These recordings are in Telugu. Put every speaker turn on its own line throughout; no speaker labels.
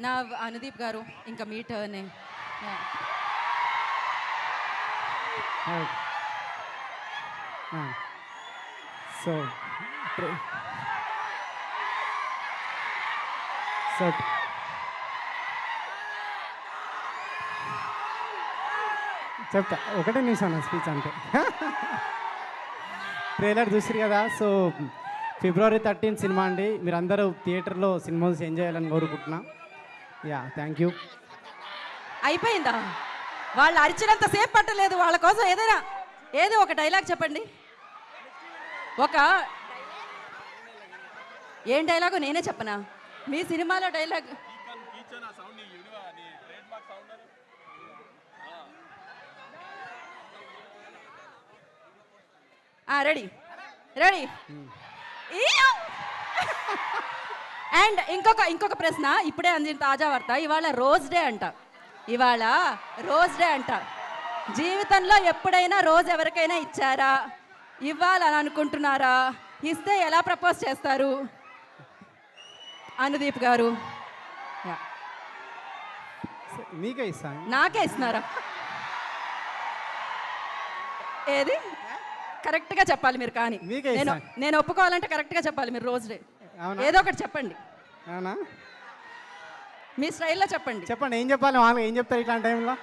నా అనుదీప్ గారు ఇంకా మీ టర్నే.
సో సో చెప్తా ఒకటే నిమిషం నా స్పీచ్ అంతే. ట్రైలర్ చూసిరు కదా. సో February 13 సినిమా అండి. మీరందరూ థియేటర్లో సినిమా ఎంజాయ్ చేయాలని కోరుకుంటున్నా. Yeah, thank you.
అయిపోయిందా? వాళ్ళు అరిచినంత సేపు పట్టలేదు. వాళ్ళ కోసం ఏదో ఒక డైలాగ్ చెప్పండి. ఏం డైలాగు నేనే చెప్పనా? మీ సినిమాలో డైలాగ్ రెడీ రెడీ. అండ్ ఇంకొక ప్రశ్న, ఇప్పుడే అందిన తాజా వార్త. ఇవాళ రోజ్ డే అంట. జీవితంలో ఎప్పుడైనా రోజ్ ఎవరికైనా ఇచ్చారా? ఇవ్వాలని అనుకుంటున్నారా? ఇస్తే ఎలా ప్రపోజ్ చేస్తారు? అనుదీప్ గారు.
మీకే ఇస్తాను.
నాకే ఇస్తున్నారా? ఏది కరెక్ట్గా చెప్పాలి మీరు. కానీ నేను ఒప్పుకోవాలంటే కరెక్ట్గా చెప్పాలి మీరు. రోజ్ డే ఏదో ఒకటి చెప్పండి.
అవునా?
మీ స్టైల్లో చెప్పండి.
ఏం చెప్పాలి? వాళ్ళు ఏం చెప్తారు ఇట్లాంటి టైంలో?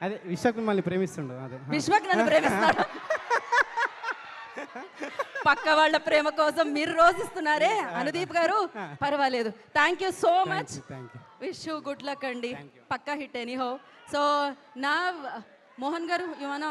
అదే విశ్వక్ మిమ్మల్ని ప్రేమిస్తుండు. అదే
విశ్వక్ నన్ను ప్రేమిస్తాడు. పక్క వాళ్ళ ప్రేమ కోసం మీరు రోజిస్తున్నారే అనుదీప్ గారు. పర్వాలేదు. Thank you so much. Wish you good luck అండి. పక్కా హిట్ ఎనీహో. సో నా మోహన్ గారు, యు వానా